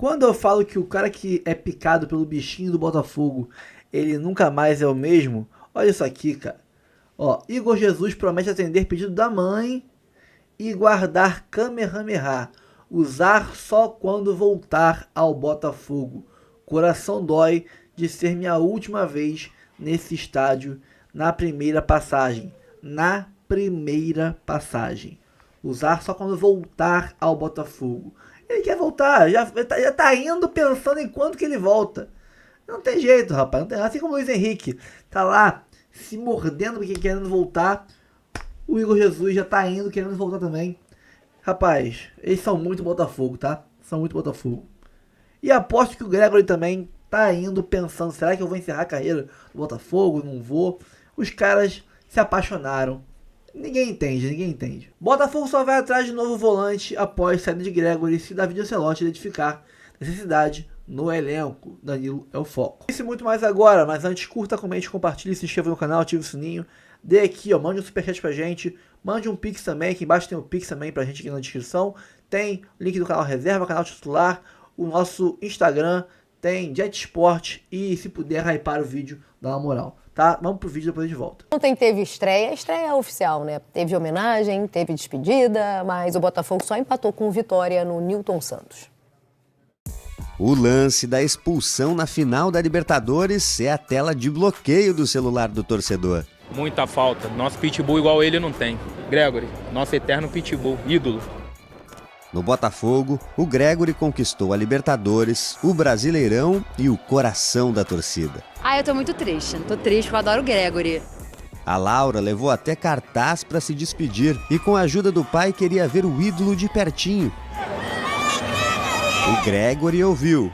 Quando eu falo que o cara que é picado pelo bichinho do Botafogo, ele nunca mais é o mesmo, olha isso aqui, cara. Ó, Igor Jesus promete atender pedido da mãe e guardar Kamehameha. Usar só quando voltar ao Botafogo. Coração dói de ser minha última vez nesse estádio na primeira passagem. Na primeira passagem. Usar só quando voltar ao Botafogo. Ele quer voltar, já tá indo pensando em quando que ele volta. Não tem jeito, rapaz. Não tem, assim como o Luiz Henrique tá lá se mordendo porque querendo voltar, o Igor Jesus já tá indo querendo voltar também. Rapaz, eles são muito Botafogo, tá? São muito Botafogo. E aposto que o Gregory também tá indo pensando, será que eu vou encerrar a carreira do Botafogo? Não vou. Os caras se apaixonaram. Ninguém entende. Botafogo só vai atrás de novo volante após saída de Gregory se David Ancelotti identificar necessidade no elenco. Danilo é o foco. Isso e muito mais agora, mas antes curta, comente, compartilhe, se inscreva no canal, ative o sininho. Dê aqui, ó, mande um superchat pra gente, mande um Pix também, aqui embaixo tem o Pix também pra gente aqui na descrição. Tem o link do canal Reserva, canal titular, o nosso Instagram, tem Jet Sport e se puder hypar o vídeo, dá uma moral, tá? Vamos pro vídeo, depois a gente volta. Ontem teve estreia oficial, né? Teve homenagem, teve despedida, mas o Botafogo só empatou com Vitória no Newton Santos. O lance da expulsão na final da Libertadores é a tela de bloqueio do celular do torcedor. Muita falta. Nosso pitbull igual ele não tem. Gregory, nosso eterno pitbull, ídolo. No Botafogo, o Gregory conquistou a Libertadores, o Brasileirão e o coração da torcida. Eu tô muito triste. Tô triste porque eu adoro o Gregory. A Laura levou até cartaz para se despedir e com a ajuda do pai queria ver o ídolo de pertinho. O Gregory ouviu,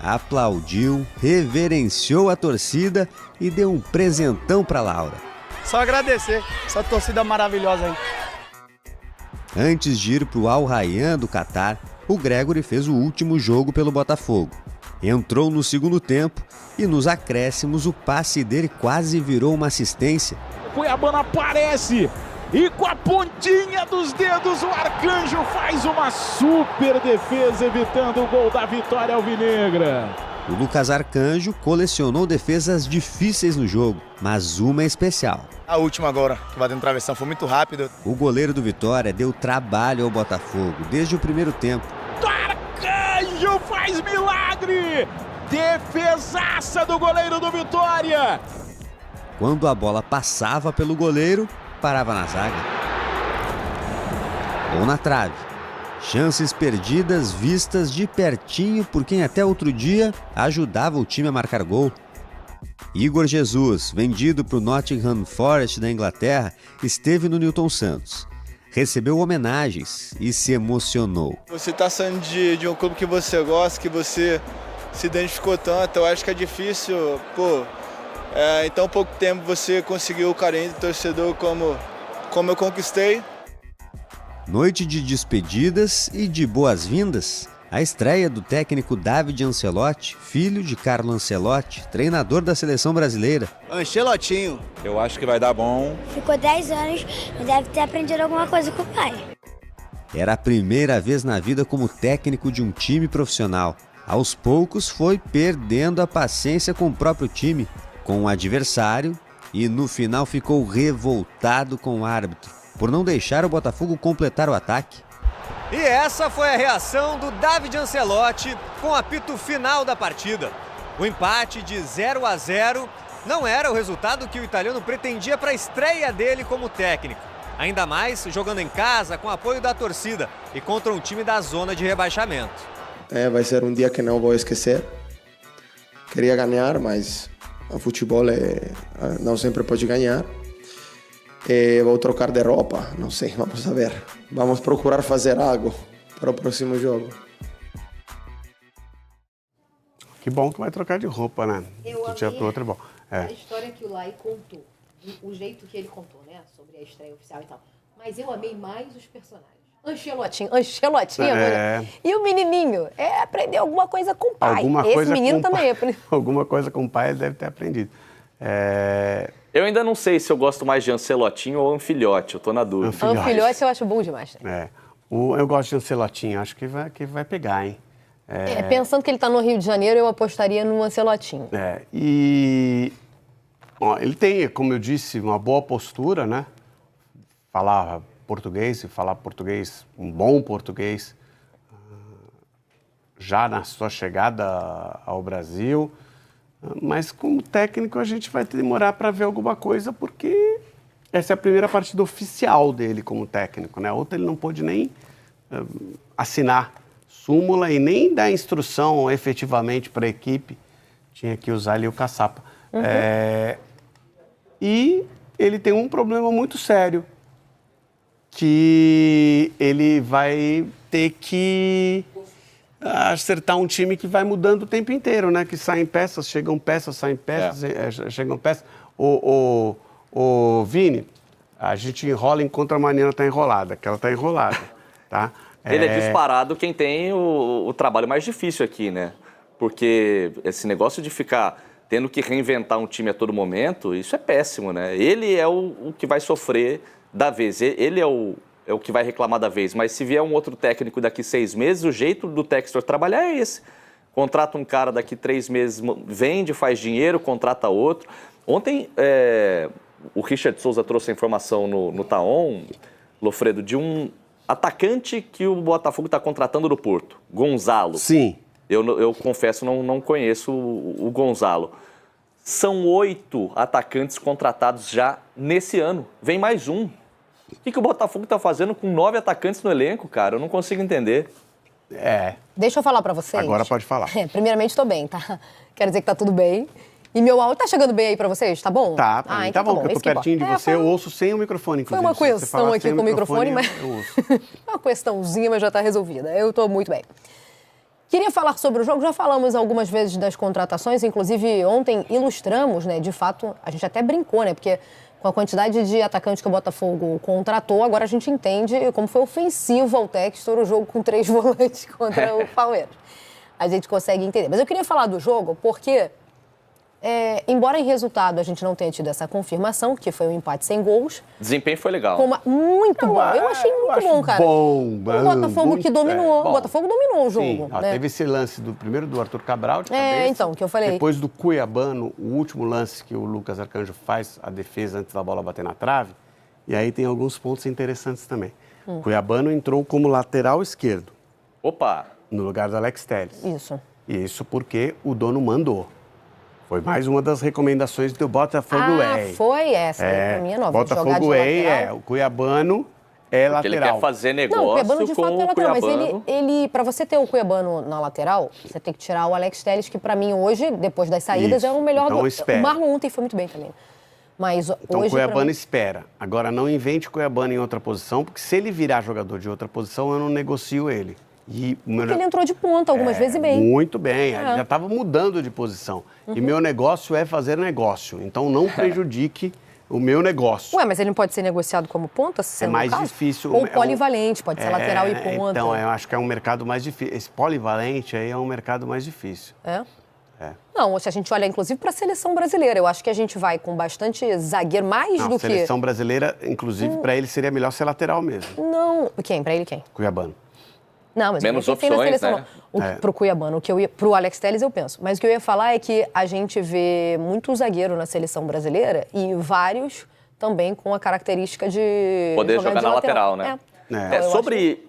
aplaudiu, reverenciou a torcida e deu um presentão para Laura. Só agradecer, essa torcida maravilhosa aí. Antes de ir para o Al Rayyan do Catar, o Gregory fez o último jogo pelo Botafogo. Entrou no segundo tempo e nos acréscimos o passe dele quase virou uma assistência. Cuiabano aparece e com a pontinha dos dedos o Arcanjo faz uma super defesa evitando o gol da vitória alvinegra. O Lucas Arcanjo colecionou defesas difíceis no jogo, mas uma especial. A última agora, que bateu no travessão, foi muito rápido. O goleiro do Vitória deu trabalho ao Botafogo desde o primeiro tempo. Arcanjo faz milagre! Defesaça do goleiro do Vitória! Quando a bola passava pelo goleiro, parava na zaga. Ou na trave. Chances perdidas vistas de pertinho por quem até outro dia ajudava o time a marcar gol. Igor Jesus, vendido para o Nottingham Forest da Inglaterra, esteve no Newton Santos. Recebeu homenagens e se emocionou. Você está saindo de um clube que você gosta, que você se identificou tanto, eu acho que é difícil, em tão pouco tempo você conseguiu o carinho do torcedor como eu conquistei. Noite de despedidas e de boas-vindas. A estreia do técnico David Ancelotti, filho de Carlo Ancelotti, treinador da seleção brasileira. Ancelotinho. Eu acho que vai dar bom. Ficou 10 anos e deve ter aprendido alguma coisa com o pai. Era a primeira vez na vida como técnico de um time profissional. Aos poucos foi perdendo a paciência com o próprio time, com o adversário e no final ficou revoltado com o árbitro por não deixar o Botafogo completar o ataque. E essa foi a reação do David Ancelotti com o apito final da partida. O empate de 0-0 não era o resultado que o italiano pretendia para a estreia dele como técnico. Ainda mais jogando em casa com apoio da torcida e contra um time da zona de rebaixamento. Vai ser um dia que não vou esquecer. Queria ganhar, mas o futebol não sempre pode ganhar. Vou trocar de roupa, não sei, vamos ver. Vamos procurar fazer algo para o próximo jogo. Que bom que vai trocar de roupa, né? Eu do dia pro outro é bom. A história que o Lai contou, o jeito que ele contou, né? Sobre a estreia oficial e tal. Mas eu amei mais os personagens. Ancelotinho, né? E o menininho, aprendeu alguma coisa com o pai. Esse menino também aprendeu. Alguma coisa com o pai ele deve ter aprendido. Eu ainda não sei se eu gosto mais de Ancelotinho ou Anfilhote, eu tô na dúvida. Anfilhote eu acho bom demais. Eu gosto de Ancelotinho, acho que vai pegar, hein? Pensando que ele está no Rio de Janeiro, eu apostaria no Ancelotinho. Ele tem, como eu disse, uma boa postura, né? Falar português, um bom português, já na sua chegada ao Brasil. Mas como técnico a gente vai demorar para ver alguma coisa, porque essa é a primeira partida oficial dele como técnico, né? Outra ele não pôde nem assinar súmula e nem dar instrução efetivamente para a equipe. Tinha que usar ali o caçapa. E ele tem um problema muito sério, que ele vai ter que acertar um time que vai mudando o tempo inteiro, né? Que saem peças, chegam peças, saem peças, chegam peças. Vini, a gente enrola enquanto a Mariana está enrolada, que ela está enrolada, tá? Ele é disparado quem tem o trabalho mais difícil aqui, né? Porque esse negócio de ficar tendo que reinventar um time a todo momento, isso é péssimo, né? Ele é o que vai sofrer da vez, ele é o que vai reclamar da vez, mas se vier um outro técnico daqui 6 meses, o jeito do Textor trabalhar é esse. Contrata um cara daqui 3 meses, vende, faz dinheiro, contrata outro. Ontem, o Richard Souza trouxe a informação no Taon, Lofredo, de um atacante que o Botafogo está contratando do Porto, Gonzalo. Sim. Eu confesso, não conheço o Gonzalo. São 8 atacantes contratados já nesse ano. Vem mais um. O que o Botafogo está fazendo com 9 atacantes no elenco, cara? Eu não consigo entender. Deixa eu falar para vocês. Agora pode falar. Primeiramente, estou bem, tá? Quero dizer que tá tudo bem. E meu áudio tá chegando bem aí para vocês, tá bom? Tá, pra mim então tá bom, porque eu tô pertinho de você, eu ouço sem o microfone, inclusive. Foi uma questão aqui com o microfone, mas... Eu ouço. Uma questãozinha, mas já tá resolvida. Eu tô muito bem. Queria falar sobre o jogo, já falamos algumas vezes das contratações, inclusive ontem ilustramos, né, de fato, a gente até brincou, né, porque com a quantidade de atacantes que o Botafogo contratou, agora a gente entende como foi ofensivo ao Textor o jogo com 3 volantes contra o Palmeiras. A gente consegue entender. Mas eu queria falar do jogo porque, embora em resultado a gente não tenha tido essa confirmação, que foi um empate sem gols... Desempenho foi legal. Muito bom. Eu achei muito bom, cara. O Botafogo que dominou. O Botafogo dominou o jogo. Sim, né? Teve esse lance primeiro do Arthur Cabral, de cabeça. Então, que eu falei. Depois do Cuiabano, o último lance que o Lucas Arcanjo faz, a defesa antes da bola bater na trave. E aí tem alguns pontos interessantes também. Cuiabano entrou como lateral esquerdo. Opa! No lugar do Alex Telles. Isso porque o dono mandou. Foi mais uma das recomendações do Botafogo Way. Foi essa, pra mim é nova. Botafogo Way o Cuiabano é lateral. Ele quer fazer negócio o Cuiabano de fato é lateral, Cuiabano. Mas ele para você ter o Cuiabano na lateral, você tem que tirar o Alex Telles, que pra mim hoje, depois das saídas, é o melhor então, O Marlon ontem foi muito bem também. Mas então hoje, o Cuiabano espera. Agora, não invente Cuiabano em outra posição, porque se ele virar jogador de outra posição, eu não negocio ele. Porque ele entrou de ponta algumas vezes bem. Muito bem, ele já estava mudando de posição. E meu negócio é fazer negócio, então não prejudique o meu negócio. Mas ele não pode ser negociado como ponta? Se é mais difícil. Ou polivalente, pode ser lateral e ponta. Então, eu acho que é um mercado mais difícil. Esse polivalente aí é um mercado mais difícil. Não, se a gente olha, inclusive, para a seleção brasileira, eu acho que a gente vai com bastante zagueiro, do que... A seleção brasileira, inclusive, para ele seria melhor ser lateral mesmo. Não, quem? Para ele quem? Cuiabano. Não, mas menos opções, na seleção, né? Pro Cuiabano, pro Alex Telles eu penso. Mas o que eu ia falar é que a gente vê muito zagueiro na seleção brasileira e vários também com a característica de poder jogar na lateral, né?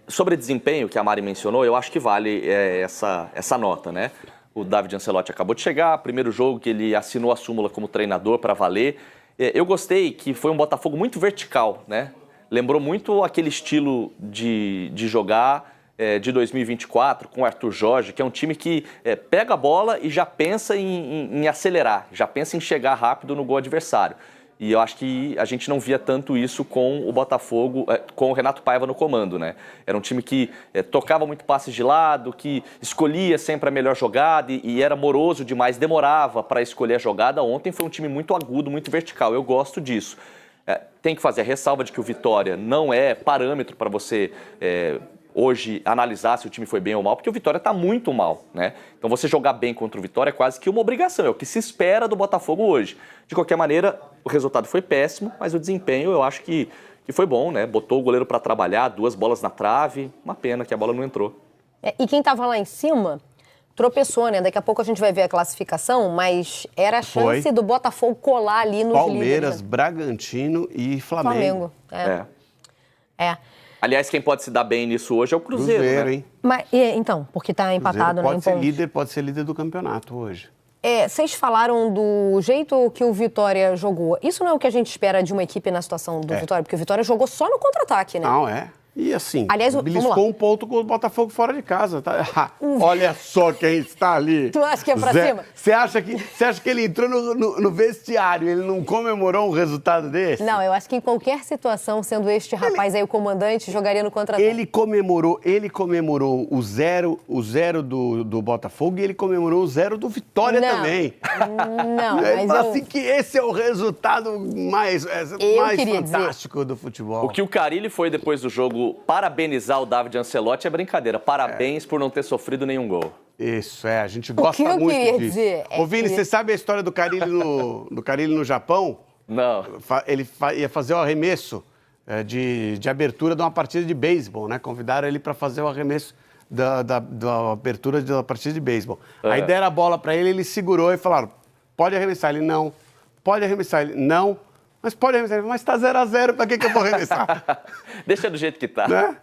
Sobre desempenho que a Mari mencionou, eu acho que vale essa nota, né? O David Ancelotti acabou de chegar, primeiro jogo que ele assinou a súmula como treinador para valer. Eu gostei que foi um Botafogo muito vertical, né? Lembrou muito aquele estilo de jogar de 2024 com o Arthur Jorge, que é um time que pega a bola e já pensa em acelerar, já pensa em chegar rápido no gol adversário. E eu acho que a gente não via tanto isso com o Botafogo, com o Renato Paiva no comando, né? Era um time que tocava muito passes de lado, que escolhia sempre a melhor jogada e era moroso demais, demorava para escolher a jogada. Ontem foi um time muito agudo, muito vertical. Eu gosto disso. Tem que fazer a ressalva de que o Vitória não é parâmetro para você hoje analisar se o time foi bem ou mal, porque o Vitória está muito mal, né? Então você jogar bem contra o Vitória é quase que uma obrigação, é o que se espera do Botafogo hoje. De qualquer maneira, o resultado foi péssimo, mas o desempenho eu acho que foi bom, né? Botou o goleiro para trabalhar, 2 bolas na trave, uma pena que a bola não entrou. E quem estava lá em cima tropeçou, né? Daqui a pouco a gente vai ver a classificação, mas era a chance do Botafogo colar ali nos Palmeiras, líderes. Bragantino e Flamengo. Aliás, quem pode se dar bem nisso hoje é o Cruzeiro, né? hein? Mas, então, porque tá empatado, né? Pode ser líder do campeonato hoje. Vocês falaram do jeito que o Vitória jogou. Isso não é o que a gente espera de uma equipe na situação do Vitória? Porque o Vitória jogou só no contra-ataque, né? Não, é. E assim, aliás, beliscou um ponto com o Botafogo fora de casa. Tá? Olha só quem está ali. Tu acha que é pra cima? Você acha que ele entrou no vestiário, ele não comemorou um resultado desse? Não, eu acho que em qualquer situação, sendo este rapaz aí o comandante, jogaria no contra-ataque. Ele comemorou o zero do Botafogo e ele comemorou o 0 do Vitória também. Não, mas assim que esse é o resultado mais fantástico do futebol. O que o Carille foi depois do jogo parabenizar o David Ancelotti é brincadeira. Parabéns por não ter sofrido nenhum gol. Isso, a gente gosta muito disso. Ô, Vini, você sabe a história do Carille no Japão? Não. Ele ia fazer o arremesso de abertura de uma partida de beisebol, né? Convidaram ele para fazer o arremesso da abertura da partida de beisebol. Aí deram a bola para ele segurou e falaram, pode arremessar. Ele, não. Pode arremessar. Ele, não. Mas pode arremessar. Mas tá 0-0, pra que eu vou arremessar? Deixa do jeito que tá. Né?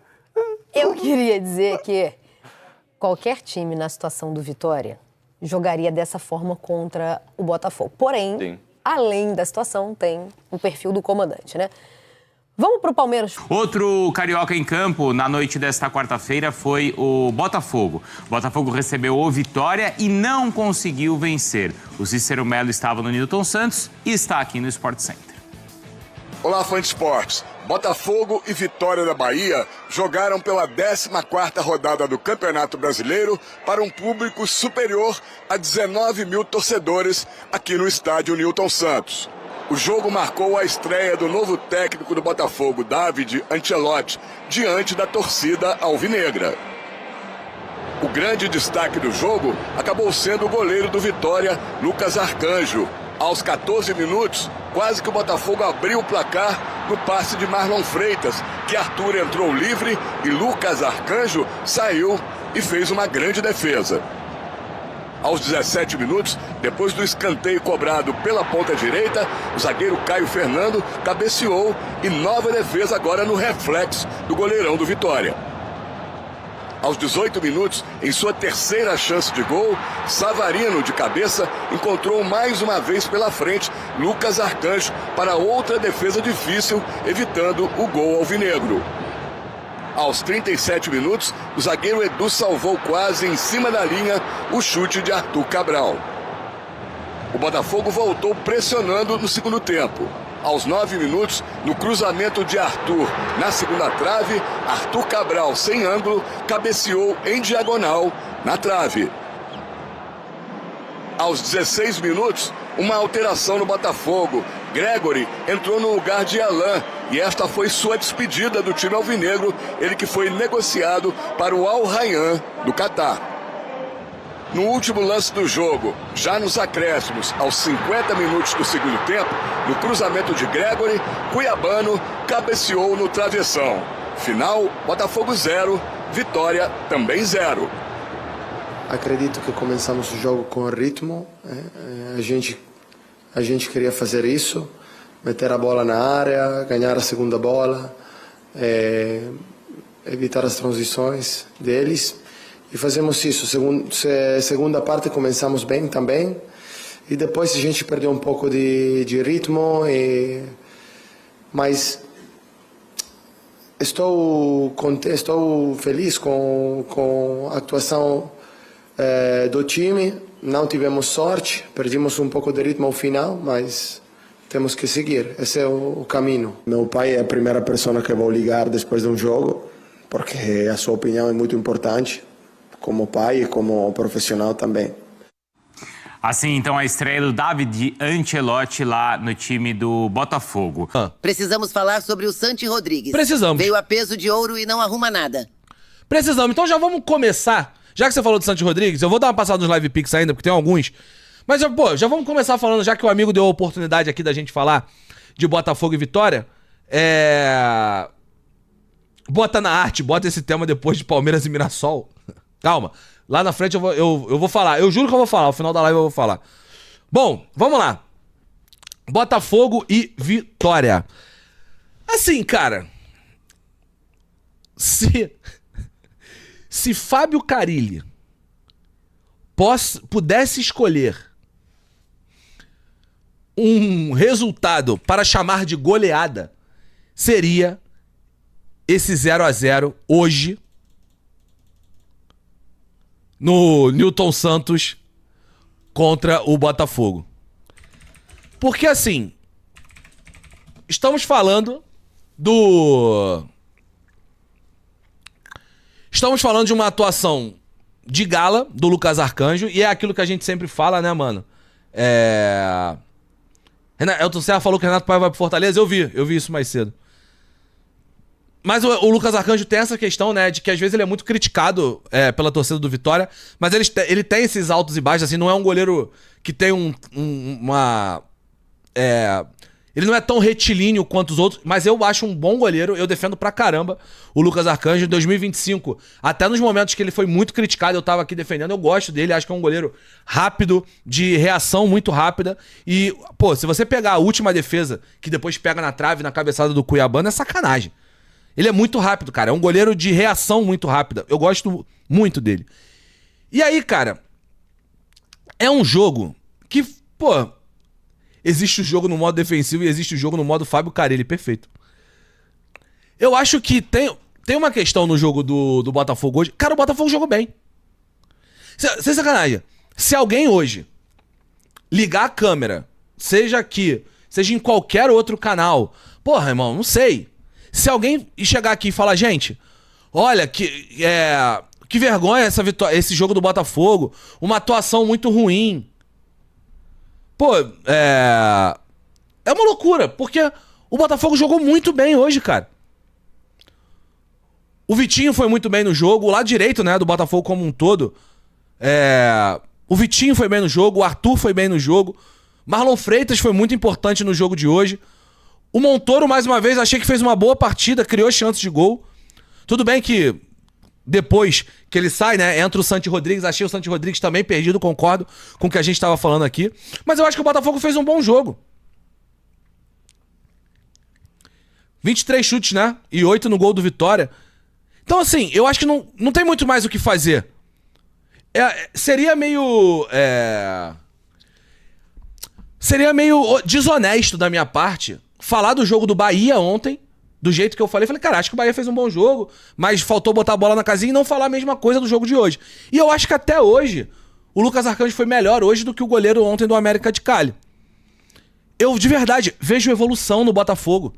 Eu queria dizer que qualquer time na situação do Vitória jogaria dessa forma contra o Botafogo. Porém, além da situação, tem o perfil do comandante, né? Vamos pro Palmeiras. Outro carioca em campo na noite desta quarta-feira foi o Botafogo. O Botafogo recebeu o Vitória e não conseguiu vencer. O Cícero Melo estava no Newton Santos e está aqui no Sport Center. Olá, fã de esportes. Botafogo e Vitória da Bahia jogaram pela 14ª rodada do Campeonato Brasileiro para um público superior a 19 mil torcedores aqui no estádio Newton Santos. O jogo marcou a estreia do novo técnico do Botafogo, David Ancelotti, diante da torcida alvinegra. O grande destaque do jogo acabou sendo o goleiro do Vitória, Lucas Arcanjo. Aos 14 minutos, quase que o Botafogo abriu o placar no passe de Marlon Freitas, que Arthur entrou livre e Lucas Arcanjo saiu e fez uma grande defesa. Aos 17 minutos, depois do escanteio cobrado pela ponta direita, o zagueiro Caio Fernando cabeceou e nova defesa agora no reflexo do goleirão do Vitória. Aos 18 minutos, em sua terceira chance de gol, Savarino, de cabeça, encontrou mais uma vez pela frente Lucas Arcanjo para outra defesa difícil, evitando o gol alvinegro. Aos 37 minutos, o zagueiro Edu salvou quase em cima da linha o chute de Arthur Cabral. O Botafogo voltou pressionando no segundo tempo. Aos 9 minutos, no cruzamento de Arthur na segunda trave, Arthur Cabral, sem ângulo, cabeceou em diagonal na trave. Aos 16 minutos, uma alteração no Botafogo. Gregory entrou no lugar de Alain e esta foi sua despedida do time alvinegro, ele que foi negociado para o Al Rayyan do Catar. No último lance do jogo, já nos acréscimos, aos 50 minutos do segundo tempo, no cruzamento de Gregory, Cuiabano cabeceou no travessão. Final, Botafogo 0, Vitória também 0. Acredito que começamos o jogo com ritmo. A gente queria fazer isso, meter a bola na área, ganhar a segunda bola, evitar as transições deles. E fazemos isso. Segunda parte começamos bem também. E depois a gente perdeu um pouco de ritmo. Mas estou feliz com a atuação do time. Não tivemos sorte, perdemos um pouco de ritmo ao final, mas temos que seguir. Esse é o caminho. Meu pai é a primeira pessoa que vou ligar depois de um jogo, porque a sua opinião é muito importante. Como pai e como profissional também. Assim, então, a estreia do David Ancelotti lá no time do Botafogo. Precisamos falar sobre o Santi Rodrigues. Precisamos. Veio a peso de ouro e não arruma nada. Precisamos. Então já vamos começar. Já que você falou do Santi Rodrigues, eu vou dar uma passada nos live picks ainda, porque tem alguns. Mas, já vamos começar falando, já que o amigo deu a oportunidade aqui da gente falar de Botafogo e Vitória. Bota na arte, bota esse tema depois de Palmeiras e Mirassol. Calma. Lá na frente eu vou falar. Eu juro que eu vou falar. No final da live eu vou falar. Bom, vamos lá. Botafogo e Vitória. Assim, cara. Se Fábio Carille pudesse escolher um resultado para chamar de goleada, seria esse 0-0 hoje no Newton Santos contra o Botafogo. Porque assim, estamos falando de uma atuação de gala do Lucas Arcanjo, e é aquilo que a gente sempre fala, né, mano? Elton Serra falou que o Renato Paiva vai pro Fortaleza, eu vi isso mais cedo. Mas o Lucas Arcanjo tem essa questão, né, de que às vezes ele é muito criticado pela torcida do Vitória, mas ele tem esses altos e baixos, assim, não é um goleiro que tem ele não é tão retilíneo quanto os outros, mas eu acho um bom goleiro, eu defendo pra caramba o Lucas Arcanjo em 2025. Até nos momentos que ele foi muito criticado, eu tava aqui defendendo, eu gosto dele, acho que é um goleiro rápido, de reação muito rápida. E, pô, se você pegar a última defesa, que depois pega na trave, na cabeçada do Cuiabano, é sacanagem. Ele é muito rápido, cara, é um goleiro de reação muito rápida. Eu gosto muito dele. E aí, cara, é um jogo que, pô... Existe o jogo no modo defensivo e existe o jogo no modo Fábio Carille, perfeito. Eu acho que tem uma questão no jogo do Botafogo hoje. Cara, o Botafogo jogou bem. Sem sacanagem. Se alguém hoje ligar a câmera, seja aqui, seja em qualquer outro canal, porra, irmão, não sei. Se alguém chegar aqui e falar, gente, olha, que vergonha esse jogo do Botafogo, uma atuação muito ruim. Pô, é uma loucura, porque o Botafogo jogou muito bem hoje, cara. O Vitinho foi muito bem no jogo, o lado direito, né, do Botafogo como um todo. O Vitinho foi bem no jogo, o Arthur foi bem no jogo, Marlon Freitas foi muito importante no jogo de hoje. O Montoro, mais uma vez, achei que fez uma boa partida, criou chances de gol. Tudo bem que depois que ele sai, né, entra o Santi Rodrigues, achei o Santi Rodrigues também perdido, concordo com o que a gente estava falando aqui. Mas eu acho que o Botafogo fez um bom jogo. 23 chutes, né, e 8 no gol do Vitória. Então, assim, eu acho que não tem muito mais o que fazer. Seria meio desonesto da minha parte falar do jogo do Bahia ontem, do jeito que eu falei, cara, acho que o Bahia fez um bom jogo, mas faltou botar a bola na casinha e não falar a mesma coisa do jogo de hoje. E eu acho que até hoje, o Lucas Arcanjo foi melhor hoje do que o goleiro ontem do América de Cali. Eu, de verdade, vejo evolução no Botafogo.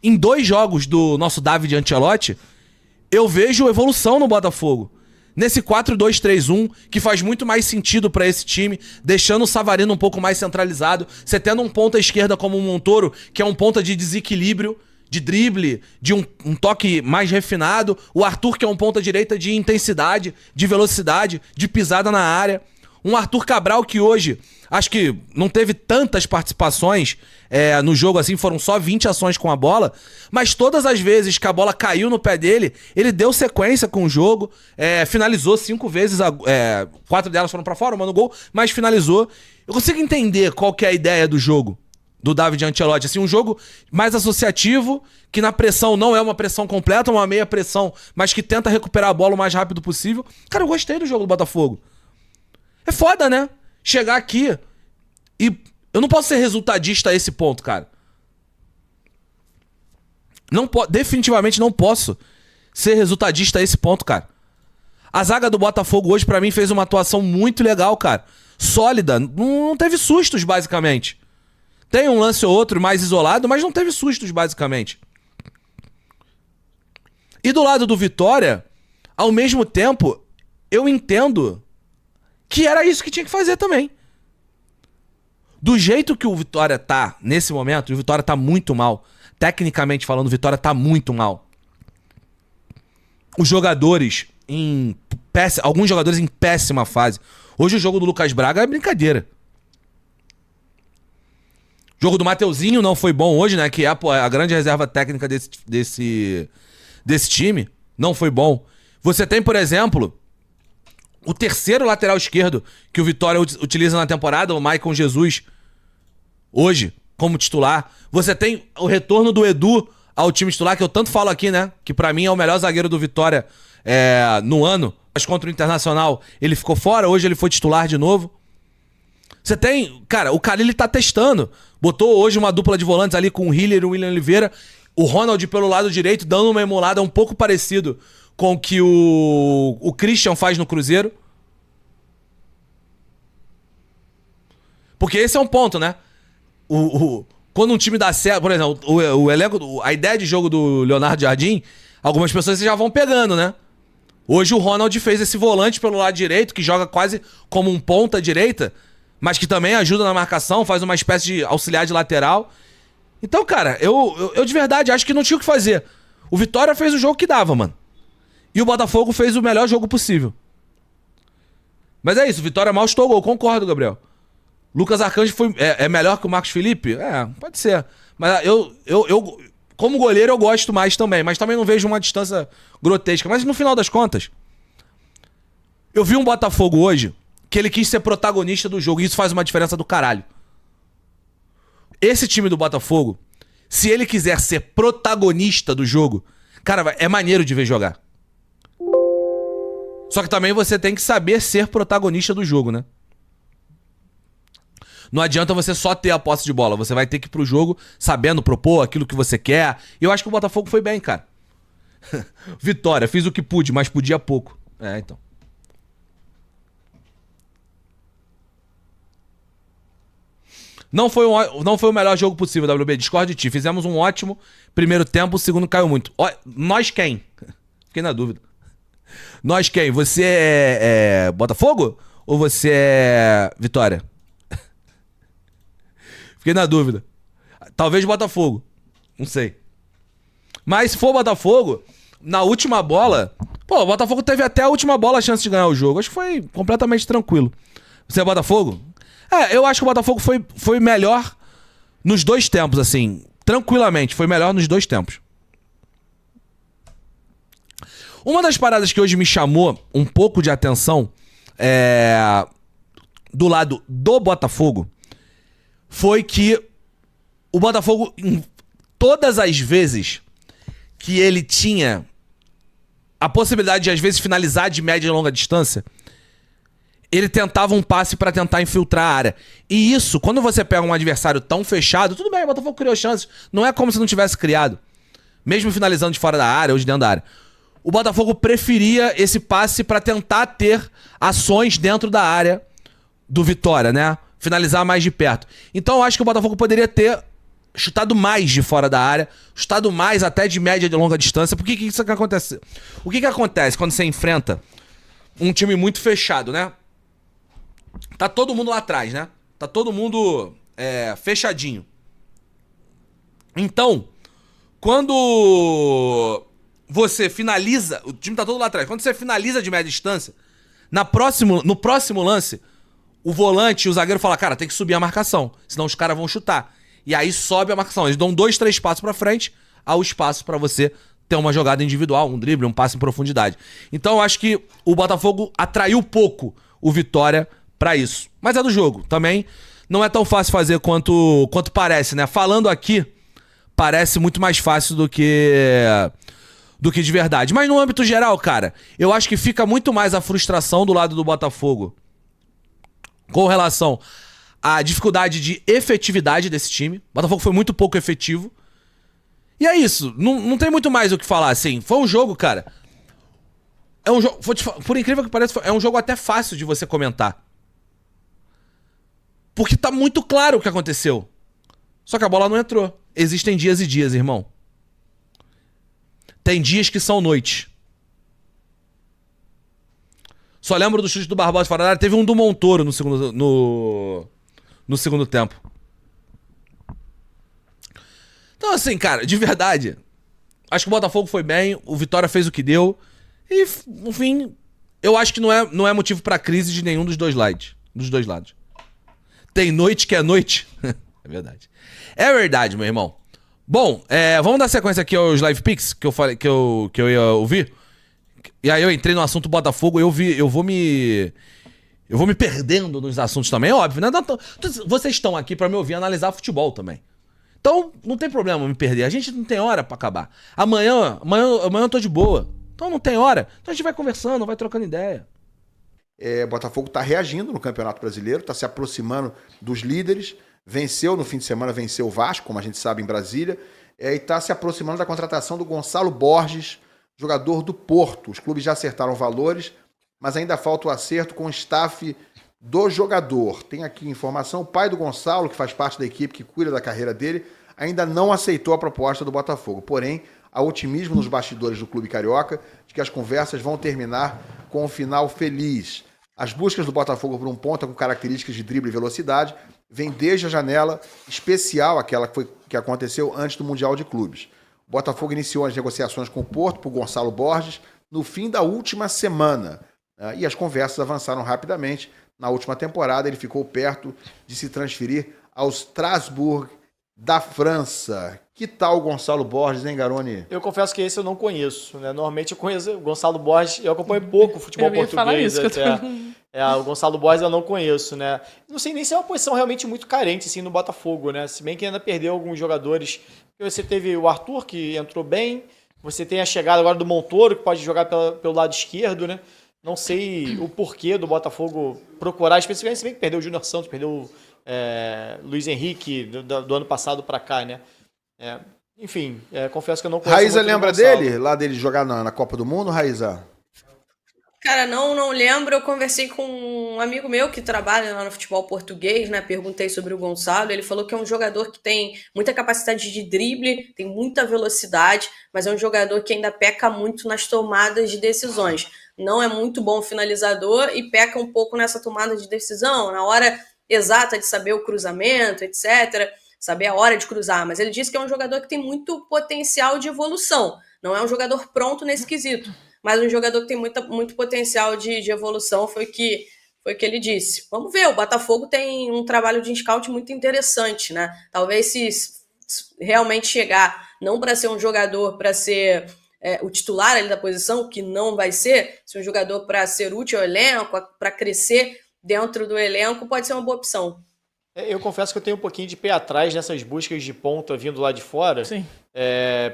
Em 2 jogos do nosso David Ancelotti, eu vejo evolução no Botafogo. Nesse 4-2-3-1, que faz muito mais sentido pra esse time, deixando o Savarino um pouco mais centralizado, você tendo um ponta esquerda como o Montoro, que é um ponta de desequilíbrio, de drible, de um toque mais refinado. O Arthur, que é um ponta direita de intensidade, de velocidade, de pisada na área. Um Arthur Cabral que hoje, acho que não teve tantas participações no jogo assim, foram só 20 ações com a bola, mas todas as vezes que a bola caiu no pé dele, ele deu sequência com o jogo, finalizou 5 vezes, 4 delas foram pra fora, uma no gol, mas finalizou. Eu consigo entender qual que é a ideia do jogo do David Ancelotti, assim, um jogo mais associativo, que na pressão não é uma pressão completa, uma meia pressão, mas que tenta recuperar a bola o mais rápido possível. Cara, eu gostei do jogo do Botafogo. É foda, né? Chegar aqui e... Eu não posso ser resultadista a esse ponto, cara. Definitivamente não posso ser resultadista a esse ponto, cara. A zaga do Botafogo hoje, pra mim, fez uma atuação muito legal, cara. Sólida. Não teve sustos, basicamente. Tem um lance ou outro mais isolado, mas não teve sustos, basicamente. E do lado do Vitória, ao mesmo tempo, eu entendo que era isso que tinha que fazer também. Do jeito que o Vitória tá nesse momento, o Vitória tá muito mal. Tecnicamente falando, o Vitória tá muito mal. Os jogadores alguns jogadores em péssima fase. Hoje o jogo do Lucas Braga é brincadeira. O jogo do Mateuzinho não foi bom hoje, né? Que é a grande reserva técnica desse time. Não foi bom. Você tem, por exemplo, o terceiro lateral esquerdo que o Vitória utiliza na temporada, o Maicon Jesus, hoje, como titular. Você tem o retorno do Edu ao time titular, que eu tanto falo aqui, né? Que pra mim é o melhor zagueiro do Vitória no ano. Mas contra o Internacional ele ficou fora, hoje ele foi titular de novo. Você tem... Cara, o Carille tá testando. Botou hoje uma dupla de volantes ali com o Hiller e o William Oliveira. O Ronald pelo lado direito, dando uma emulada um pouco parecido com o que o Christian faz no Cruzeiro. Porque esse é um ponto, né? Quando um time dá certo, por exemplo, o elenco, a ideia de jogo do Leonardo Jardim, algumas pessoas já vão pegando, né? Hoje o Ronald fez esse volante pelo lado direito, que joga quase como um ponta direita, mas que também ajuda na marcação, faz uma espécie de auxiliar de lateral. Então, cara, eu de verdade acho que não tinha o que fazer. O Vitória fez o jogo que dava, mano. E o Botafogo fez o melhor jogo possível. Mas é isso, o Vitória mal estou gol, concordo, Gabriel. Lucas Arcanjo é melhor que o Marcos Felipe? Pode ser. Mas eu como goleiro, eu gosto mais também. Mas também não vejo uma distância grotesca. Mas no final das contas, eu vi um Botafogo hoje que ele quis ser protagonista do jogo. E isso faz uma diferença do caralho. Esse time do Botafogo, se ele quiser ser protagonista do jogo, cara, é maneiro de ver jogar. Só que também você tem que saber ser protagonista do jogo, né? Não adianta você só ter a posse de bola. Você vai ter que ir pro jogo sabendo propor aquilo que você quer. E eu acho que o Botafogo foi bem, cara. Vitória, fiz o que pude, mas podia pouco. Então. Não foi o melhor jogo possível, WB. Discordo de ti. Fizemos um ótimo primeiro tempo, o segundo caiu muito. Nós quem? Fiquei na dúvida. Nós quem? Você é Botafogo? Ou você é Vitória? Fiquei na dúvida. Talvez Botafogo. Não sei. Mas se for Botafogo, na última bola... Pô, o Botafogo teve até a última bola a chance de ganhar o jogo. Acho que foi completamente tranquilo. Você é Botafogo? Eu acho que o Botafogo foi melhor nos dois tempos, assim. Tranquilamente, foi melhor nos dois tempos. Uma das paradas que hoje me chamou um pouco de atenção do lado do Botafogo foi que o Botafogo, em todas as vezes que ele tinha a possibilidade de, às vezes, finalizar de média e longa distância, ele tentava um passe pra tentar infiltrar a área. E isso, quando você pega um adversário tão fechado, tudo bem, o Botafogo criou chances, não é como se não tivesse criado. Mesmo finalizando de fora da área ou de dentro da área. O Botafogo preferia esse passe pra tentar ter ações dentro da área do Vitória, né? Finalizar mais de perto. Então eu acho que o Botafogo poderia ter chutado mais de fora da área, chutado mais até de média e de longa distância. Por que isso que acontece? O que acontece quando você enfrenta um time muito fechado, né? Tá todo mundo lá atrás, né? Tá todo mundo fechadinho. Então, quando você finaliza... O time tá todo lá atrás. Quando você finaliza de média distância, no próximo lance, o volante e o zagueiro falam, cara, tem que subir a marcação, senão os caras vão chutar. E aí sobe a marcação. Eles dão 2, 3 passos pra frente, há o espaço pra você ter uma jogada individual, um drible, um passe em profundidade. Então eu acho que o Botafogo atraiu pouco o Vitória pra isso. Mas é do jogo. Também não é tão fácil fazer quanto parece, né? Falando aqui, parece muito mais fácil do que de verdade. Mas no âmbito geral, cara, eu acho que fica muito mais a frustração do lado do Botafogo com relação à dificuldade de efetividade desse time. O Botafogo foi muito pouco efetivo. E é isso. Não tem muito mais o que falar, assim. Foi um jogo, cara... É um jogo... Por incrível que pareça, é um jogo até fácil de você comentar. Porque tá muito claro o que aconteceu. Só que a bola não entrou. Existem dias e dias, irmão. Tem dias que são noite. Só lembro do chute do Barbosa fora da área. Teve um do Montoro no segundo tempo. Então, assim, cara, de verdade, acho que o Botafogo foi bem, o Vitória fez o que deu. E, enfim, eu acho que não é motivo pra crise de nenhum dos dois lados. Tem noite que é noite. É verdade. É verdade, meu irmão. Bom, vamos dar sequência aqui aos live picks que eu falei que eu ia ouvir. E aí eu entrei no assunto Botafogo, eu vou me perdendo nos assuntos também, é óbvio, né? Vocês estão aqui pra me ouvir analisar futebol também. Então, não tem problema me perder. A gente não tem hora pra acabar. Amanhã eu tô de boa. Então não tem hora. Então a gente vai conversando, vai trocando ideia. Botafogo tá reagindo no Campeonato Brasileiro, tá se aproximando dos líderes. Venceu no fim de semana, venceu o Vasco, como a gente sabe, em Brasília. E tá se aproximando da contratação do Gonçalo Borges, jogador do Porto. Os clubes já acertaram valores, mas ainda falta o acerto com o staff do jogador. Tem aqui informação, o pai do Gonçalo, que faz parte da equipe que cuida da carreira dele, ainda não aceitou a proposta do Botafogo. Porém, há otimismo nos bastidores do clube carioca de que as conversas vão terminar com um final feliz. As buscas do Botafogo por um ponta com características de drible e velocidade vêm desde a janela especial, aquela que aconteceu antes do Mundial de Clubes. O Botafogo iniciou as negociações com o Porto por Gonçalo Borges no fim da última semana. E as conversas avançaram rapidamente. Na última temporada, ele ficou perto de se transferir ao Strasbourg da França. Que tal o Gonçalo Borges, hein, Garoni? Eu confesso que esse eu não conheço, né? Normalmente eu conheço o Gonçalo Borges, eu acompanho pouco o futebol português. Falar isso, o Gonçalo Borges eu não conheço, né? Não sei nem se é uma posição realmente muito carente, assim, no Botafogo, né? Se bem que ainda perdeu alguns jogadores. Você teve o Arthur, que entrou bem. Você tem a chegada agora do Montoro, que pode jogar pelo lado esquerdo, né? Não sei o porquê do Botafogo procurar, especificamente, se bem que perdeu o Júnior Santos, perdeu Luiz Henrique do ano passado para cá, né? Enfim, confesso que eu não conheço. Raíza lembra dele? Lá dele jogar na Copa do Mundo, Raíza? Cara, não lembro. Eu conversei com um amigo meu que trabalha lá no futebol português, né? Perguntei sobre o Gonçalo. Ele falou que é um jogador que tem muita capacidade de drible, tem muita velocidade, mas é um jogador que ainda peca muito nas tomadas de decisões. Não é muito bom finalizador e peca um pouco nessa tomada de decisão, na hora exata de saber o cruzamento, etc., saber a hora de cruzar. Mas ele disse que é um jogador que tem muito potencial de evolução. Não é um jogador pronto nesse quesito, mas um jogador que tem muito potencial de evolução, foi o que ele disse. Vamos ver, o Botafogo tem um trabalho de scout muito interessante, né? Talvez se realmente chegar, não para ser um jogador, para ser o titular ali da posição, que não vai ser, se um jogador para ser útil ao elenco, para crescer dentro do elenco, pode ser uma boa opção. Eu confesso que eu tenho um pouquinho de pé atrás nessas buscas de ponta vindo lá de fora. Sim.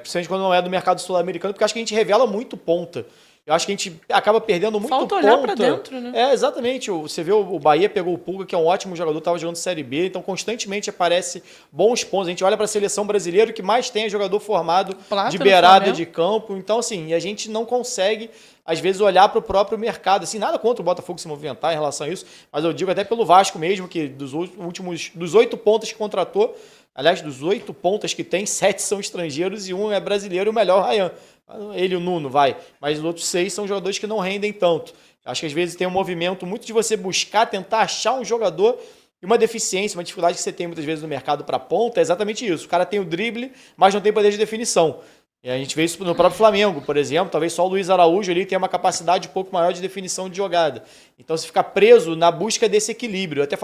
Principalmente quando não é do mercado sul-americano, porque acho que a gente revela muito ponta. Eu acho que a gente acaba perdendo muito ponta. Falta olhar pra dentro, né? Exatamente. Você vê o Bahia pegou o Pulga, que é um ótimo jogador, estava jogando Série B, então constantemente aparece bons pontos. A gente olha para a seleção brasileira, o que mais tem é jogador formado de beirada de campo. Então, assim, a gente não consegue, às vezes, olhar para o próprio mercado. Assim, nada contra o Botafogo se movimentar em relação a isso, mas eu digo até pelo Vasco mesmo, que dos 8 pontas que contratou, aliás, dos 8 pontas que tem, 7 são estrangeiros e 1 é brasileiro, e o melhor, o Ryan. Ele e o Nuno, mas os outros 6 são jogadores que não rendem tanto. Acho que às vezes tem um movimento muito de você buscar, tentar achar um jogador e uma deficiência, uma dificuldade que você tem muitas vezes no mercado para ponta, é exatamente isso. O cara tem o drible, mas não tem poder de definição. E a gente vê isso no próprio Flamengo, por exemplo. Talvez só o Luiz Araújo ali tenha uma capacidade um pouco maior de definição de jogada. Então você fica preso na busca desse equilíbrio. Eu até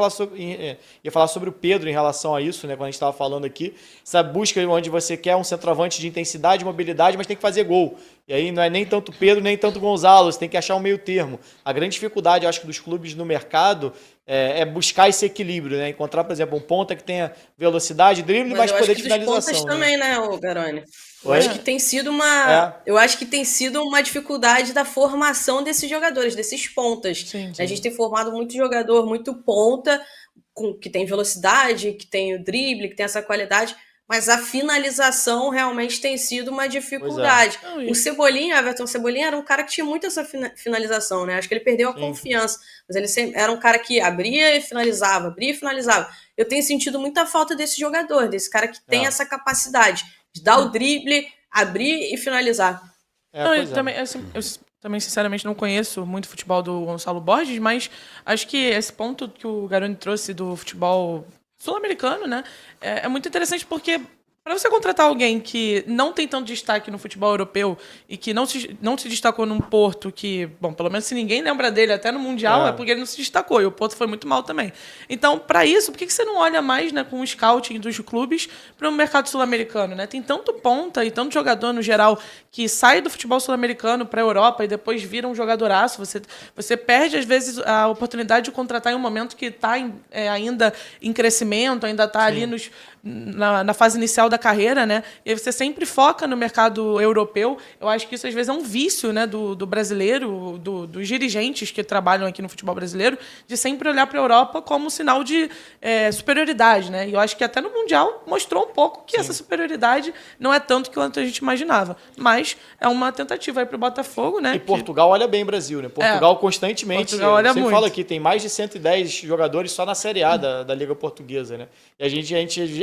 ia falar sobre o Pedro em relação a isso, né, quando a gente estava falando aqui. Essa busca onde você quer um centroavante de intensidade, mobilidade, mas tem que fazer gol. E aí não é nem tanto Pedro, nem tanto Gonzalo. Você tem que achar um meio termo. A grande dificuldade, eu acho, dos clubes no mercado é buscar esse equilíbrio, né? Encontrar, por exemplo, um ponta que tenha velocidade, drible, mas poder de finalização. Pontas também, né, Garoni? Eu acho que tem sido uma dificuldade da formação desses jogadores, desses pontas. Sim. A gente tem formado muito jogador, muito ponta, que tem velocidade, que tem o drible, que tem essa qualidade, mas a finalização realmente tem sido uma dificuldade. O Cebolinha, Everton Cebolinha, era um cara que tinha muito essa finalização, né? Acho que ele perdeu a confiança, mas ele sempre era um cara que abria e finalizava. Eu tenho sentido muita falta desse jogador, desse cara que tem essa capacidade de dar o drible, abrir e finalizar. Eu também, sinceramente, não conheço muito o futebol do Gonçalo Borges, mas acho que esse ponto que o Garoni trouxe do futebol sul-americano, né, é muito interessante porque Para você contratar alguém que não tem tanto destaque no futebol europeu e que não se destacou num Porto que, bom, pelo menos se ninguém lembra dele até no Mundial, é porque ele não se destacou. E o Porto foi muito mal também. Então, para isso, por que você não olha mais, né, com o scouting dos clubes para o mercado sul-americano, né? Tem tanto ponta e tanto jogador no geral que sai do futebol sul-americano para a Europa e depois vira um jogadoraço. Você perde, às vezes, a oportunidade de contratar em um momento que está ainda em crescimento, ainda está ali na fase inicial da carreira, né? E aí você sempre foca no mercado europeu. Eu acho que isso, às vezes, é um vício, né, do brasileiro, dos dirigentes que trabalham aqui no futebol brasileiro, de sempre olhar para a Europa como sinal de superioridade, né? E eu acho que até no Mundial mostrou um pouco que essa superioridade não é tanto quanto a gente imaginava. Mas é uma tentativa aí para o Botafogo, né? E Portugal olha bem o Brasil, né? Portugal constantemente, Portugal olha você muito. fala aqui, tem mais de 110 jogadores só na Série A da Liga Portuguesa, né? E a gente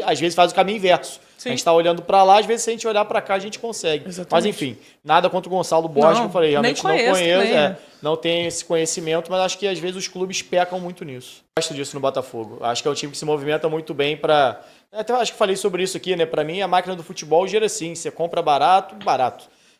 às vezes faz o caminho inverso. Sim. A gente está olhando para lá, às vezes se a gente olhar para cá a gente consegue. Exatamente. Mas enfim, nada contra o Gonçalo Borges, que eu falei, realmente não conheço, não tenho esse conhecimento, mas acho que às vezes os clubes pecam muito nisso. Gosto disso no Botafogo. Acho que é um time que se movimenta muito bem para... Até acho que falei sobre isso aqui, né? Para mim, a máquina do futebol gira assim, você compra barato.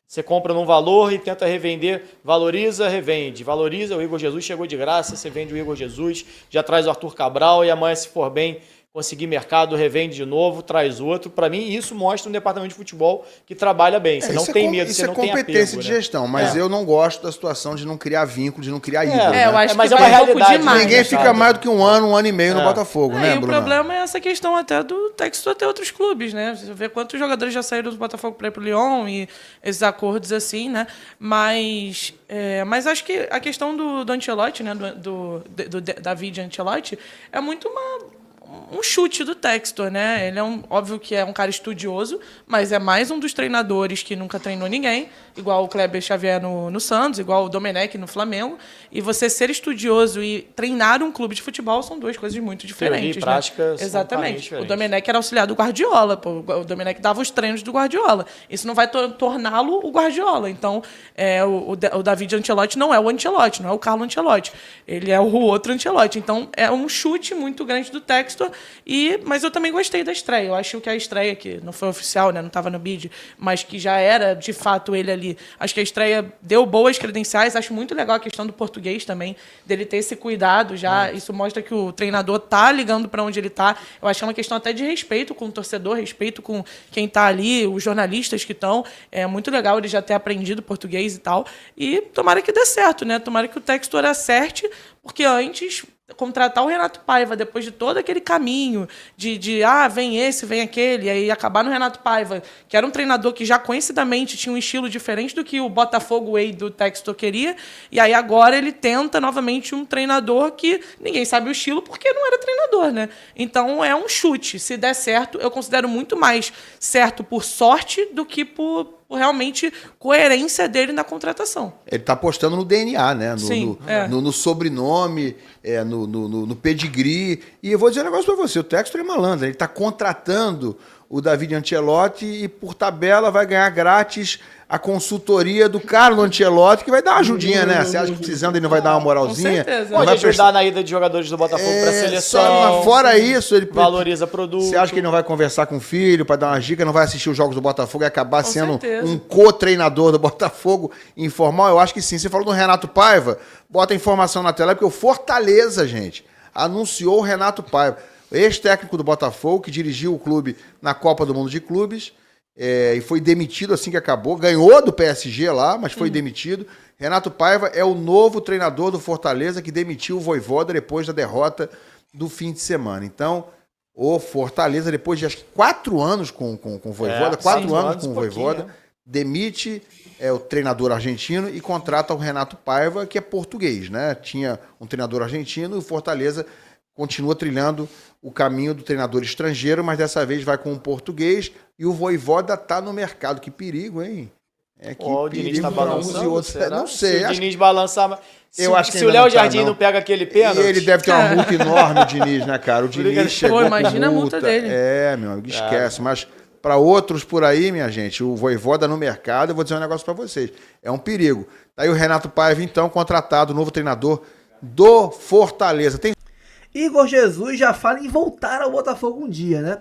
Você compra num valor e tenta revender, valoriza, revende. Valoriza, o Igor Jesus chegou de graça, você vende o Igor Jesus, já traz o Arthur Cabral e amanhã, se for bem, conseguir mercado, revende de novo, traz outro. Para mim, isso mostra um departamento de futebol que trabalha bem. Você não tem medo, você não tem apego. Isso é competência de gestão, mas eu não gosto da situação de não criar vínculo, de não criar ídolo. Eu acho mas que é uma vai um pouco realidade. demais. Ninguém fica mais do que um ano e meio no Botafogo, né, E o Bruno? problema é essa questão até do texto até outros clubes, né? Você vê quantos jogadores já saíram do Botafogo para ir pro Lyon e esses acordos assim, né? Mas acho que a questão do Ancelotti, né? Do David Ancelotti, é muito um chute do Textor, né? Ele óbvio que é um cara estudioso, mas é mais um dos treinadores que nunca treinou ninguém, igual o Kleber Xavier no Santos, igual o Domenech no Flamengo. E você ser estudioso e treinar um clube de futebol são duas coisas muito diferentes. Teoria e prática são Exatamente. diferentes. O Domenech era auxiliar do Guardiola, pô. O Domenech dava os treinos do Guardiola. Isso não vai torná-lo o Guardiola. Então, o David Ancelotti não é o Ancelotti, não é o Carlo Ancelotti. Ele é o outro Ancelotti. Então, é um chute muito grande do Textor. Mas eu também gostei da estreia. Eu acho que a estreia, que não foi oficial, né, não estava no bid, mas que já era, de fato, ele ali. Acho que a estreia deu boas credenciais. Acho muito legal a questão do português também, dele ter esse cuidado já. Isso mostra que o treinador tá ligando para onde ele tá. Eu acho que é uma questão até de respeito com o torcedor, respeito com quem tá ali, os jornalistas que estão. É muito legal ele já ter aprendido português e tal. E tomara que dê certo, né? Tomara que o Textor acerte, porque antes... contratar o Renato Paiva depois de todo aquele caminho vem esse, vem aquele, e aí acabar no Renato Paiva, que era um treinador que já conhecidamente tinha um estilo diferente do que o Botafogo Way do Textor queria, e aí agora ele tenta novamente um treinador que ninguém sabe o estilo porque não era treinador, né? Então é um chute. Se der certo, eu considero muito mais certo por sorte do que por realmente coerência dele na contratação. Ele tá apostando no DNA, né? Sim, no sobrenome, no pedigree. E eu vou dizer um negócio pra você, o Textor é malandro, ele tá contratando o David Ancelotti e por tabela vai ganhar grátis a consultoria do Carlo Ancelotti, que vai dar uma ajudinha, né? Você acha que precisando ele não vai dar uma moralzinha? Com certeza. Pode ajudar na ida de jogadores do Botafogo para a seleção. Fora isso, ele valoriza produto. Você acha que ele não vai conversar com o filho para dar uma dica, não vai assistir os jogos do Botafogo e acabar Com sendo certeza. um co-treinador do Botafogo informal? Eu acho que sim. Você falou do Renato Paiva, bota a informação na tela, porque o Fortaleza, gente, anunciou o Renato Paiva, ex-técnico do Botafogo, que dirigiu o clube na Copa do Mundo de Clubes, e foi demitido assim que acabou. Ganhou do PSG lá, mas foi demitido. Renato Paiva é o novo treinador do Fortaleza que demitiu o Vojvoda depois da derrota do fim de semana. Então, o Fortaleza, depois de acho que 4 anos com o Vojvoda, 4 anos com o Vojvoda, demite o treinador argentino e contrata o Renato Paiva, que é português, né? Tinha um treinador argentino e o Fortaleza continua trilhando o caminho do treinador estrangeiro, mas dessa vez vai com um português e o Vojvoda tá no mercado. Que perigo, hein? O Diniz tá balançando, será? Não sei. Se o Diniz balançar... Se o Léo Léo Jardim não pega aquele pênalti... E ele deve ter uma multa enorme, o Diniz, né, cara? O Diniz chegou com imagina a multa dele. Meu amigo, esquece. Mas para outros por aí, minha gente, o Vojvoda no mercado, eu vou dizer um negócio para vocês. É um perigo. Tá aí o Renato Paiva, então, contratado, novo treinador do Fortaleza. Igor Jesus já fala em voltar ao Botafogo um dia, né?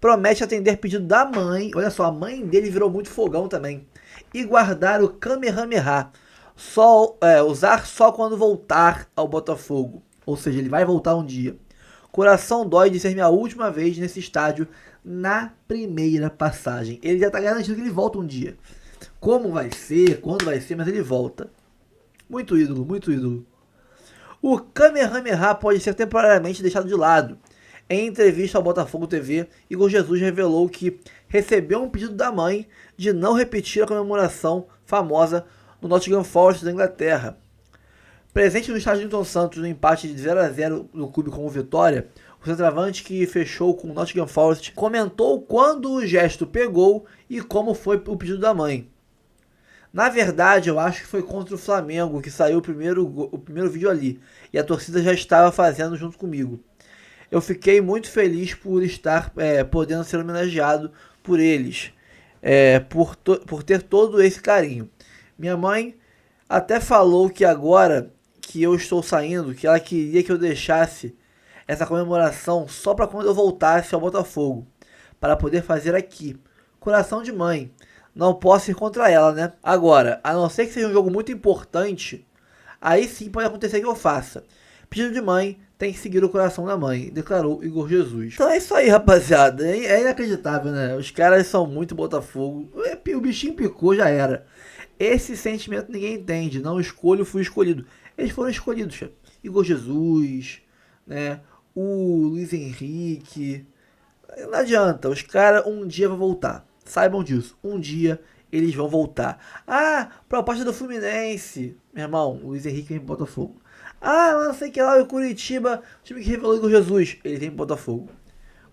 promete atender pedido da mãe, olha só, a mãe dele virou muito fogão também, e guardar o Kamehameha, usar só quando voltar ao Botafogo, ou seja, ele vai voltar um dia. Coração dói de ser minha última vez nesse estádio na primeira passagem. Ele já tá garantindo que ele volta um dia. Como vai ser, quando vai ser, mas ele volta. Muito ídolo, muito ídolo. O Kamehameha pode ser temporariamente deixado de lado. Em entrevista ao Botafogo TV, Igor Jesus revelou que recebeu um pedido da mãe de não repetir a comemoração famosa no Nottingham Forest da Inglaterra. Presente no estádio Newton Santos no empate de 0-0 do clube com o Vitória, o centroavante que fechou com o Nottingham Forest comentou quando o gesto pegou e como foi o pedido da mãe. Na verdade, eu acho que foi contra o Flamengo que saiu o primeiro vídeo ali, e a torcida já estava fazendo junto comigo. Eu fiquei muito feliz por estar podendo ser homenageado por eles, por ter todo esse carinho. Minha mãe até falou que agora que eu estou saindo, que ela queria que eu deixasse essa comemoração só para quando eu voltasse ao Botafogo, para poder fazer aqui. Coração de mãe. Não posso ir contra ela, né? Agora, a não ser que seja um jogo muito importante, aí sim pode acontecer que eu faça. Pedido de mãe, tem que seguir o coração da mãe, declarou Igor Jesus. Então é isso aí, rapaziada. É inacreditável, né? Os caras são muito Botafogo. O bichinho picou, já era. Esse sentimento ninguém entende. Não escolho, fui escolhido. Eles foram escolhidos, cara. Igor Jesus, né? O Luiz Henrique. Não adianta, os caras um dia vão voltar. Saibam disso. Um dia eles vão voltar. Ah, proposta do Fluminense. Meu irmão, o Luiz Henrique vem pro Botafogo. Ah, mas não sei que lá, o Curitiba, o time que revelou Igor Jesus. Ele vem pro Botafogo.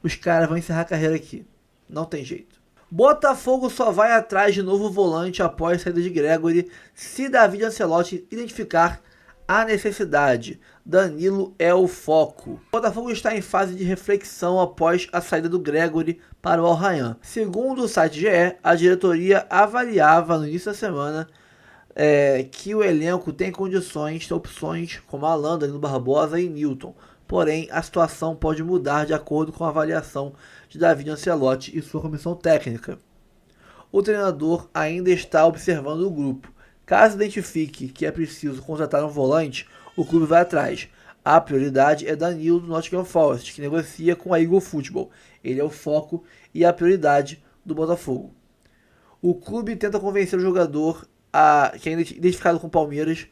Os caras vão encerrar a carreira aqui. Não tem jeito. Botafogo só vai atrás de novo volante após a saída de Gregory se David Ancelotti identificar a necessidade. Danilo é o foco. Botafogo está em fase de reflexão após a saída do Gregory para o Al Rayyan. Segundo o site GE, a diretoria avaliava no início da semana que o elenco tem condições de opções como Alan, Danilo Barbosa e Newton. Porém, a situação pode mudar de acordo com a avaliação de David Ancelotti e sua comissão técnica. O treinador ainda está observando o grupo. Caso identifique que é preciso contratar um volante, o clube vai atrás. A prioridade é Danilo do Nottingham Forest, que negocia com a Eagle Football. Ele é o foco e a prioridade do Botafogo. O clube tenta convencer o jogador que é identificado com o Palmeiras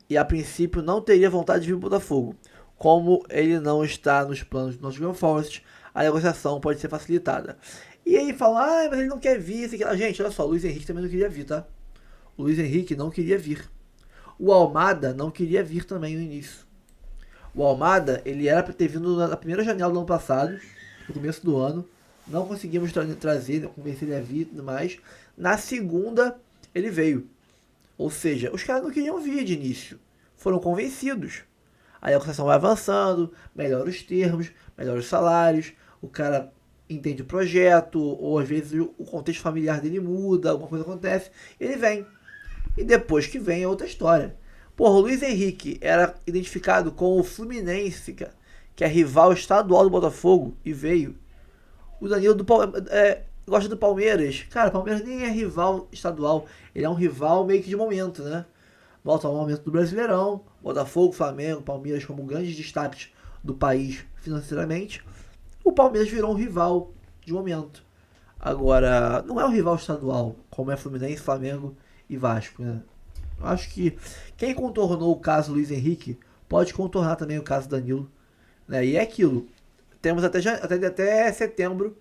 e a princípio não teria vontade de vir para o Botafogo. Como ele não está nos planos do Nottingham Forest, a negociação pode ser facilitada. E aí falam, mas ele não quer vir. Gente, olha só, o Luiz Henrique também não queria vir, tá? O Luiz Henrique não queria vir. O Almada não queria vir também no início. O Almada, ele era para ter vindo na primeira janela do ano passado, no começo do ano. Não conseguimos trazer, convencer ele a vir e tudo mais. Na segunda, ele veio. Ou seja, os caras não queriam vir de início. Foram convencidos. Aí a negociação vai avançando, melhora os termos, melhora os salários. O cara entende o projeto, ou às vezes o contexto familiar dele muda, alguma coisa acontece, ele vem. E depois que vem é outra história. Porra, o Luiz Henrique era identificado com o Fluminense, que é rival estadual do Botafogo, e veio. O Danilo gosta do Palmeiras. Cara, o Palmeiras nem é rival estadual, ele é um rival meio que de momento, né? No atual momento do Brasileirão, Botafogo, Flamengo, Palmeiras como grandes destaques do país financeiramente. O Palmeiras virou um rival de momento. Agora, não é um rival estadual, como é Fluminense, Flamengo e Vasco, né? Eu acho que quem contornou o caso Luiz Henrique pode contornar também o caso Danilo, né? E é aquilo. Temos até setembro,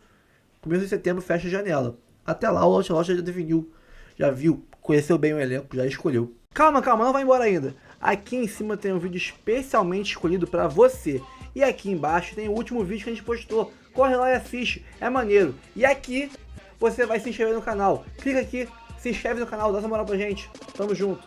começo de setembro, fecha a janela. Até lá o Ancelotti já definiu, já viu, conheceu bem o elenco, já escolheu. Calma, não vai embora ainda. Aqui em cima tem um vídeo especialmente escolhido para você. E aqui embaixo tem o último vídeo que a gente postou. Corre lá e assiste, é maneiro. E aqui você vai se inscrever no canal. Clica aqui, se inscreve no canal, dá essa moral pra gente. Tamo junto.